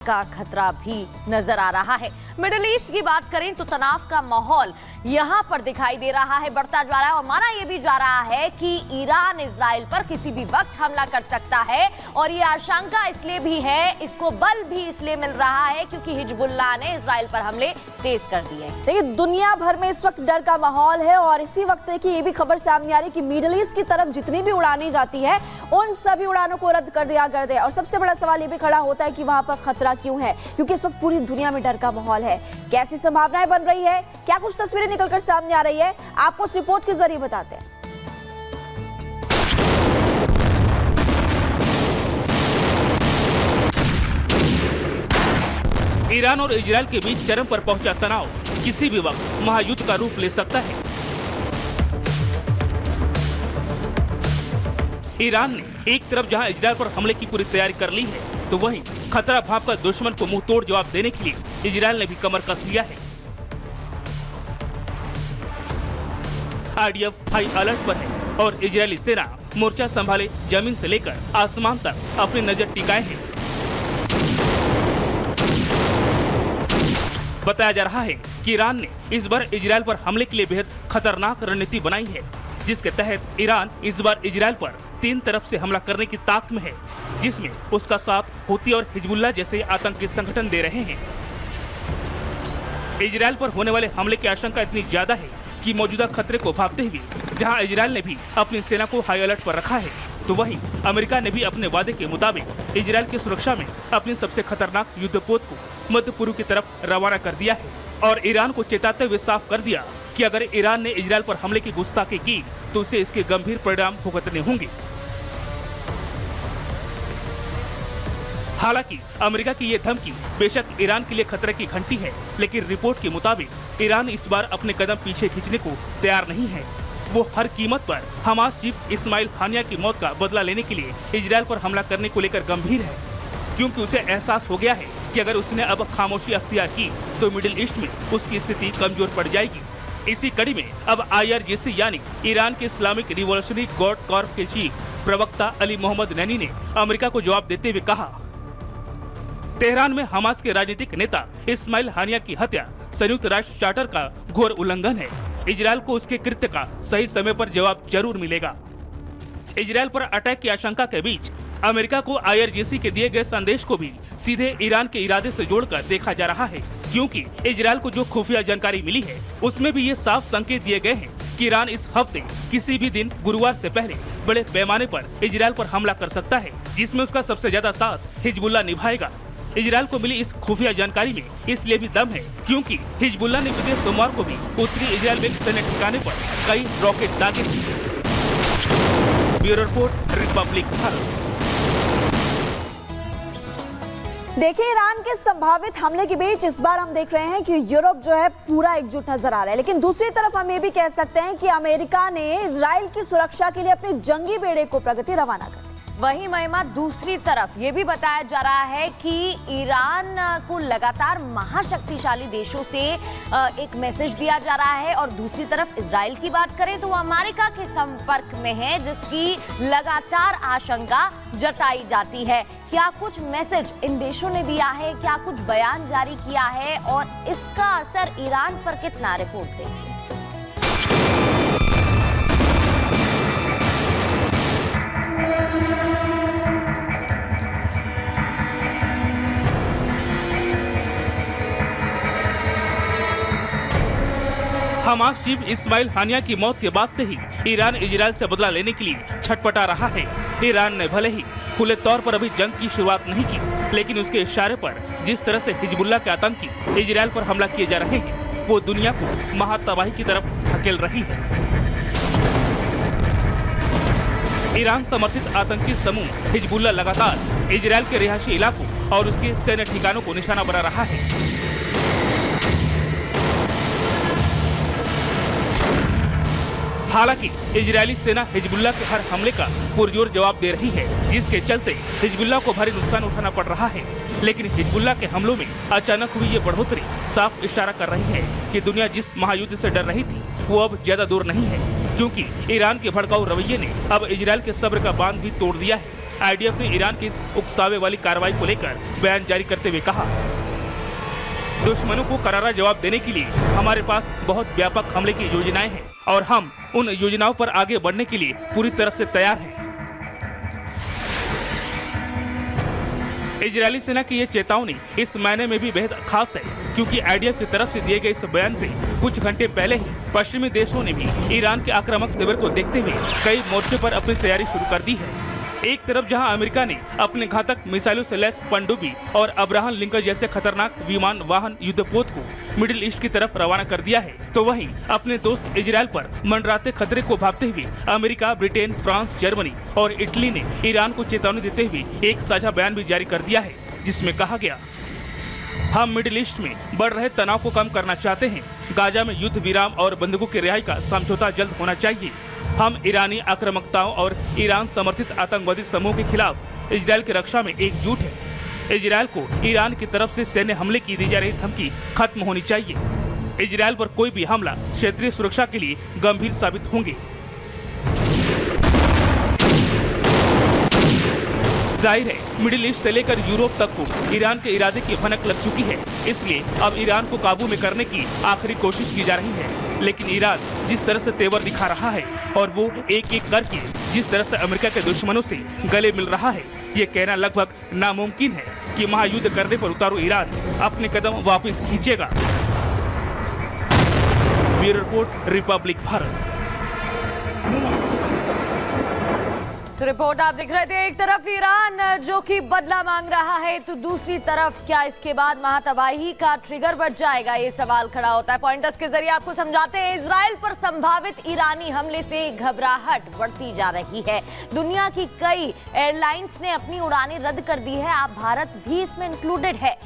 का खतरा भी नजर आ रहा है। मिडिल ईस्ट की बात करें तो तनाव का माहौल यहां पर दिखाई दे रहा है, बढ़ता जा रहा है और माना यह भी जा रहा है कि ईरान इजराइल पर किसी भी वक्त हमला कर सकता है और ये आशंका इसलिए भी है, इसको बल भी इसलिए मिल रहा है क्योंकि हिजबुल्लाह ने इजराइल पर हमले तेज कर दिए। देखिए दुनिया भर में इस वक्त डर का माहौल है और इसी वक्त देखिए ये भी खबर सामने आ रही है कि मिडिल ईस्ट की तरफ जितनी भी उड़ानें जाती है उन सभी उड़ानों को रद्द कर दिया गया है। और सबसे बड़ा सवाल ये भी खड़ा होता है कि वहां पर खतरा क्यों है, क्योंकि इस वक्त पूरी दुनिया में डर का माहौल है। कैसी संभावनाएं बन रही है, क्या कुछ तस्वीरें निकलकर सामने आ रही है, आपको इस रिपोर्ट के जरिए बताते हैं। ईरान और इजरायल के बीच चरम पर पहुंचा तनाव किसी भी वक्त महायुद्ध का रूप ले सकता है। ईरान ने एक तरफ जहां इजरायल पर हमले की पूरी तैयारी कर ली है, तो वहीं खतरा भांपकर दुश्मन को मुंह तोड़ जवाब देने के लिए इजरायल ने भी कमर कस लिया है। आईडीएफ हाई अलर्ट पर है और इजरायली सेना मोर्चा संभाले जमीन से लेकर आसमान तक अपनी नजर टिकाए है। बताया जा रहा है कि ईरान ने इस बार इजरायल पर हमले के लिए बेहद खतरनाक रणनीति बनाई है, जिसके तहत ईरान इस बार इजरायल पर 3 तरफ से हमला करने की ताक में है, जिसमें उसका साथ हूती और हिजबुल्लाह जैसे आतंकी संगठन दे रहे हैं। इजरायल पर होने वाले हमले की आशंका इतनी ज्यादा है कि मौजूदा खतरे को भांपते हुए जहां इजरायल ने भी अपनी सेना को हाई अलर्ट पर रखा है, तो वहीं अमेरिका ने भी अपने वादे के मुताबिक इजरायल की सुरक्षा में अपनी सबसे खतरनाक युद्धपोत को मध्य पूर्व की तरफ रवाना कर दिया है और ईरान को चेताते हुए साफ कर दिया कि अगर ईरान ने इजरायल पर हमले की गुस्ताखी की तो उसे इसके गंभीर परिणाम भुगतने होंगे। हालांकि अमेरिका की ये धमकी बेशक ईरान के लिए खतरे की घंटी है, लेकिन रिपोर्ट के मुताबिक ईरान इस बार अपने कदम पीछे खींचने को तैयार नहीं है। वो हर कीमत पर हमास चीफ इस्माइल हानिया की मौत का बदला लेने के लिए इजरायल पर हमला करने को लेकर गंभीर है, क्योंकि उसे एहसास हो गया है कि अगर उसने अब खामोशी अख्तियार की तो मिडिल ईस्ट में उसकी स्थिति कमजोर पड़ जाएगी। इसी कड़ी में अब IRGC यानी ईरान के इस्लामिक रिवॉल्यूशनरी गार्ड कॉर्प के चीफ प्रवक्ता अली मोहम्मद नैनी ने अमेरिका को जवाब देते हुए कहा, तेहरान में हमास के राजनीतिक नेता इस्माइल हानिया की हत्या संयुक्त राष्ट्र चार्टर का घोर उल्लंघन है। इजरायल को उसके कृत्य का सही समय पर जवाब जरूर मिलेगा। इजरायल पर अटैक की आशंका के बीच अमेरिका को IRGC के दिए गए संदेश को भी सीधे ईरान के इरादे से जोड़कर देखा जा रहा है, क्योंकि इजरायल को जो खुफिया जानकारी मिली है उसमें भी ये साफ संकेत दिए गए हैं कि ईरान इस हफ्ते किसी भी दिन गुरुवार से पहले बड़े पैमाने पर इजरायल पर हमला कर सकता है, जिसमें उसका सबसे ज्यादा साथ हिजबुल्लाह निभाएगा। इजरायल को मिली इस खुफिया जानकारी में इसलिए भी दम है क्योंकि हिजबुल्लाह ने बीते सोमवार को भी उत्तरी इजरायल में सैन्य ठिकाने पर कई रॉकेट दागे थे। Bureau report, Republic Bharat. देखिए ईरान के संभावित हमले के बीच इस बार हम देख रहे हैं कि यूरोप जो है पूरा एकजुट नजर आ रहा है, लेकिन दूसरी तरफ हम ये भी कह सकते हैं कि अमेरिका ने इजराइल की सुरक्षा के लिए अपने जंगी बेड़े को प्रगति रवाना कर दी। वहीं महिमा दूसरी तरफ ये भी बताया जा रहा है कि ईरान को लगातार महाशक्तिशाली देशों से एक मैसेज दिया जा रहा है और दूसरी तरफ इजराइल की बात करें तो वो अमेरिका के संपर्क में है, जिसकी लगातार आशंका जताई जाती है। क्या कुछ मैसेज इन देशों ने दिया है, क्या कुछ बयान जारी किया है और इसका असर ईरान पर कितना, रिपोर्ट देखिए। हमास चीफ इस्माइल हानिया की मौत के बाद से ही ईरान इजरायल से बदला लेने के लिए छटपटा रहा है। ईरान ने भले ही खुले तौर पर अभी जंग की शुरुआत नहीं की, लेकिन उसके इशारे पर जिस तरह से हिजबुल्लाह के आतंकी इजरायल पर हमला किए जा रहे हैं वो दुनिया को महातबाही की तरफ धकेल रही है। ईरान समर्थित आतंकी समूह हिजबुल्लाह लगातार इजरायल के रिहायशी इलाकों और उसके सैन्य ठिकानों को निशाना बना रहा है। हालांकि इजरायली सेना हिजबुल्लाह के हर हमले का पुरजोर जवाब दे रही है, जिसके चलते हिजबुल्लाह को भारी नुकसान उठाना पड़ रहा है। लेकिन हिजबुल्लाह के हमलों में अचानक हुई ये बढ़ोतरी साफ इशारा कर रही है कि दुनिया जिस महायुद्ध से डर रही थी वो अब ज्यादा दूर नहीं है, क्योंकि ईरान के भड़काऊ रवैये ने अब इजरायल के सब्र का बांध भी तोड़ दिया है। IDF ने ईरान की इस उकसावे वाली कार्रवाई को लेकर बयान जारी करते हुए कहा, दुश्मनों को करारा जवाब देने के लिए हमारे पास बहुत व्यापक हमले की योजनाएं हैं और हम उन योजनाओं पर आगे बढ़ने के लिए पूरी तरह से तैयार हैं। इजरायली सेना की ये चेतावनी इस मायने में भी बेहद खास है क्योंकि IDF की तरफ से दिए गए इस बयान से कुछ घंटे पहले ही पश्चिमी देशों ने भी ईरान के आक्रामक तेवर को देखते हुए कई मोर्चे पर अपनी तैयारी शुरू कर दी है। एक तरफ जहां अमेरिका ने अपने घातक मिसाइलों से लैस पनडुब्बी और अब्राहम लिंकन जैसे खतरनाक विमान वाहन युद्धपोत को मिडिल ईस्ट की तरफ रवाना कर दिया है, तो वहीं अपने दोस्त इजरायल पर मंडराते खतरे को भांपते हुए अमेरिका, ब्रिटेन, फ्रांस, जर्मनी और इटली ने ईरान को चेतावनी देते हुए एक साझा बयान भी जारी कर दिया है, जिसमें कहा गया, हम मिडिल ईस्ट में बढ़ रहे तनाव को कम करना चाहते हैं। गाजा में युद्ध विराम और बंधकों की रिहाई का समझौता जल्द होना चाहिए। हम ईरानी आक्रामकताओं और ईरान समर्थित आतंकवादी समूह के खिलाफ इजरायल की रक्षा में एकजुट है। इजरायल को ईरान की तरफ से सैन्य हमले की दी जा रही धमकी खत्म होनी चाहिए। इजरायल पर कोई भी हमला क्षेत्रीय सुरक्षा के लिए गंभीर साबित होंगे। जाहिर है मिडिल ईस्ट से लेकर यूरोप तक को ईरान के इरादे की भनक लग चुकी है, इसलिए अब ईरान को काबू में करने की आखिरी कोशिश की जा रही है। लेकिन ईरान जिस तरह से तेवर दिखा रहा है और वो एक एक करके जिस तरह से अमेरिका के दुश्मनों से गले मिल रहा है, ये कहना लगभग नामुमकिन है कि महायुद्ध करने पर उतारू ईरान अपने कदम वापस खींचेगा। Bureau report, Republic Bharat. तो रिपोर्ट आप देख रहे थे, एक तरफ ईरान जो कि बदला मांग रहा है, तो दूसरी तरफ क्या इसके बाद महातबाही का ट्रिगर बच जाएगा, ये सवाल खड़ा होता है। पॉइंटर्स के जरिए आपको समझाते हैं, इजराइल पर संभावित ईरानी हमले से घबराहट बढ़ती जा रही है। दुनिया की कई एयरलाइंस ने अपनी उड़ानें रद्द कर दी है, आप भारत भी इसमें इंक्लूडेड है।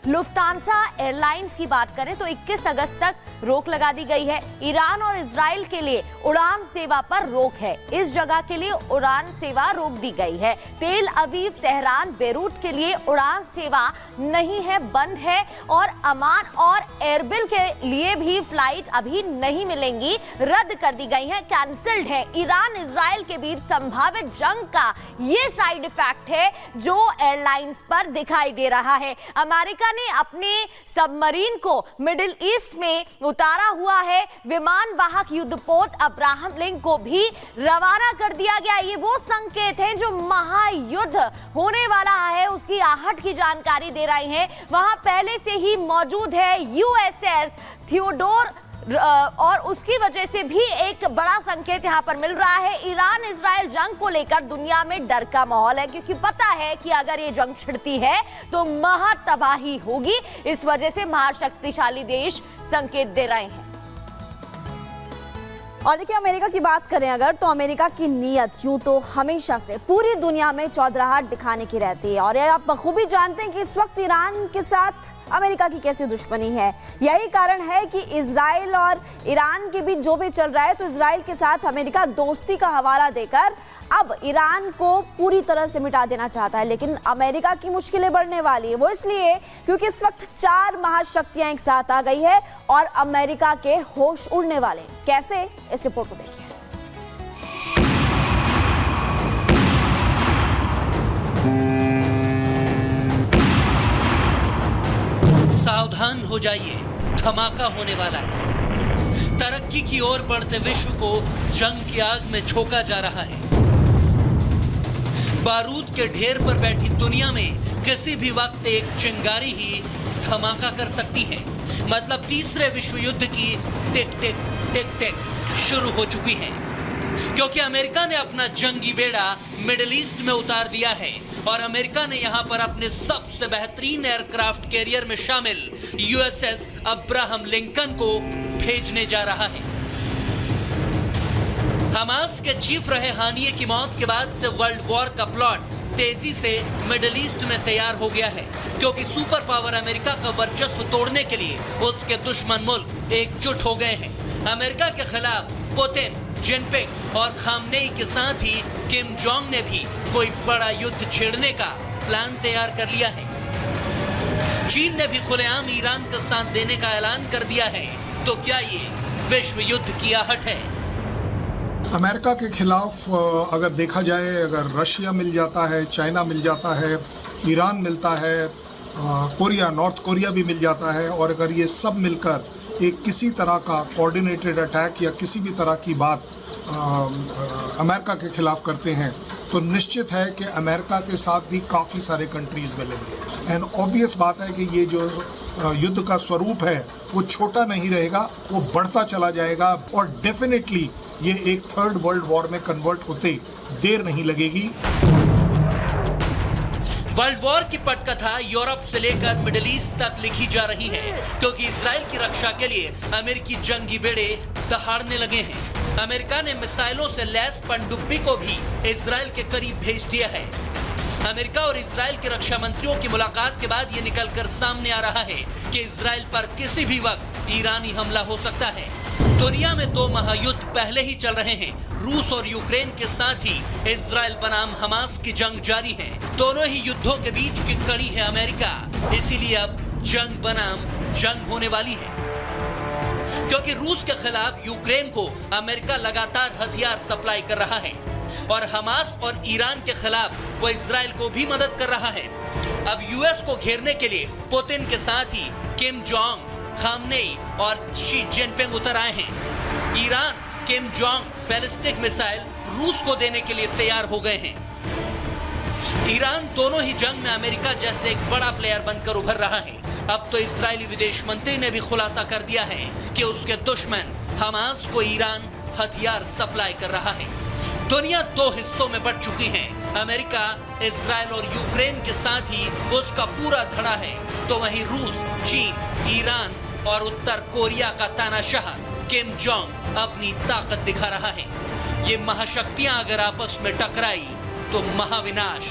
लुफ्तांसा एयरलाइंस की बात करें तो 21 अगस्त तक रोक लगा दी गई है। ईरान और इजराइल के लिए उड़ान सेवा पर रोक है, इस जगह के लिए उड़ान सेवा रोक दी गई है। तेल अवीव, तेहरान, बेरूत के लिए उड़ान सेवा नहीं है, बंद है। और अमान और एरबिल के लिए भी फ्लाइट अभी नहीं मिलेंगी, रद्द कर दी गई है, कैंसल्ड है। ईरान इजराइल के बीच संभावित जंग का ये साइड इफेक्ट है जो एयरलाइंस पर दिखाई दे रहा है। अमेरिका ने अपने सबमरीन को मिडिल ईस्ट में उतारा हुआ है। विमान वाहक युद्धपोत अब्राहम लिंकन को भी रवाना कर दिया गया। ये वो संकेत हैं जो महायुद्ध होने वाला है उसकी आहट की जानकारी दे रही हैं। वहां पहले से ही मौजूद है USS थियोडोर और उसकी वजह से भी एक बड़ा संकेत यहां पर मिल रहा है। ईरान इजराइल जंग को लेकर दुनिया में डर का माहौल है क्योंकि पता है कि अगर ये जंग छिड़ती है तो महातबाही होगी। इस वजह से महाशक्तिशाली देश संकेत दे रहे हैं। और देखिए, अमेरिका की बात करें अगर, तो अमेरिका की नीयत यूं तो हमेशा से पूरी दुनिया में चौधराहट दिखाने की रहती है और ये आप बखूबी जानते हैं कि इस वक्त ईरान के साथ अमेरिका की कैसी दुश्मनी है। यही कारण है कि इजराइल और ईरान के बीच जो भी चल रहा है, तो इजराइल के साथ अमेरिका दोस्ती का हवाला देकर अब ईरान को पूरी तरह से मिटा देना चाहता है। लेकिन अमेरिका की मुश्किलें बढ़ने वाली है, वो इसलिए क्योंकि इस वक्त 4 महाशक्तियां एक साथ आ गई है और अमेरिका के होश उड़ने वाले हैं। कैसे, इस रिपोर्ट को देखिए। सावधान हो जाइए, धमाका होने वाला है। तरक्की की ओर बढ़ते विश्व को जंग की आग में झोंका जा रहा है। बारूद के ढेर पर बैठी दुनिया में किसी भी वक्त एक चिंगारी ही धमाका कर सकती है। मतलब तीसरे विश्व युद्ध की टिक टिक टिक टिक शुरू हो चुकी है, क्योंकि अमेरिका ने अपना जंगी बेड़ा मिडिल ईस्ट में उतार दिया है और अमेरिका ने यहां पर अपने सबसे बेहतरीन एयरक्राफ्ट कैरियर में शामिल USS अब्राहम लिंकन को भेजने जा रहा है। हमास के चीफ रहे हानिये की मौत के बाद से वर्ल्ड वॉर का प्लॉट तेजी से मिडिल ईस्ट में तैयार हो गया है, क्योंकि सुपर पावर अमेरिका का वर्चस्व तोड़ने के लिए उसके दुश्मन मुल्क एकजुट हो गए हैं। अमेरिका के खिलाफ पुतिन, जिनपिंग और खामनेई के साथ ही किम जोंग ने भी कोई बड़ा युद्ध छेड़ने का प्लान तैयार कर लिया है। चीन ने भी खुलेआम ईरान का साथ देने का ऐलान कर दिया है। तो क्या ये विश्व युद्ध की आहट है? अमेरिका के खिलाफ अगर देखा जाए, अगर रशिया मिल जाता है, चाइना मिल जाता है, ईरान मिलता है, कोरिया, नॉर्थ कोरिया भी मिल जाता है, और अगर ये सब मिलकर एक किसी तरह का कोऑर्डिनेटेड अटैक या किसी भी तरह की बात अमेरिका के खिलाफ करते हैं, तो निश्चित है कि अमेरिका के साथ भी काफ़ी सारे कंट्रीज़ मिलेंगे। एंड ऑब्वियस बात है कि ये जो युद्ध का स्वरूप है वो छोटा नहीं रहेगा, वो बढ़ता चला जाएगा, और डेफिनेटली ये एक थर्ड वर्ल्ड वॉर में कन्वर्ट होते देर नहीं लगेगी। वर्ल्ड वॉर की पटकथा यूरोप से लेकर मिडिल ईस्ट तक लिखी जा रही है, क्योंकि इजराइल की रक्षा के लिए अमेरिकी जंगी बेड़े दहाड़ने लगे हैं। अमेरिका ने मिसाइलों से लैस पनडुब्बी को भी इजराइल के करीब भेज दिया है। अमेरिका और इजराइल के रक्षा मंत्रियों की मुलाकात के बाद ये निकलकर सामने आ रहा है कि इजराइल पर किसी भी वक्त ईरानी हमला हो सकता है। दुनिया में 2 महायुद्ध पहले ही चल रहे हैं। रूस और यूक्रेन के साथ ही इजराइल बनाम हमास की जंग जारी है। दोनों ही युद्धों के बीच की कड़ी है अमेरिका, इसीलिए अब जंग बनाम जंग होने वाली है, क्योंकि रूस के खिलाफ यूक्रेन को अमेरिका लगातार हथियार सप्लाई कर रहा है, और हमास और ईरान के खिलाफ वो इजराइल को भी मदद कर रहा है। अब यूएस को घेरने के लिए पुतिन के साथ ही किम जोंग, खामनेई और शी जिनपिंग उतर आए हैं। Iran Kim Jong ballistic missile रूस को देने के लिए तैयार हो गए हैं। ईरान दोनों ही जंग में अमेरिका जैसे एक बड़ा प्लेयर बनकर उभर रहा है। अब तो इजरायली विदेश मंत्री ने भी खुलासा कर दिया है कि उसके दुश्मन हमास को ईरान हथियार सप्लाई कर रहा है। दुनिया 2 हिस्सों में बंट चुकी है। अमेरिका इजराइल और यूक्रेन के साथ ही उसका पूरा धड़ा है, तो वहीं रूस, चीन, ईरान और उत्तर कोरिया का तानाशाह किम जोंग अपनी ताकत दिखा रहा है। ये महाशक्तियां अगर आपस में टकराई तो महाविनाश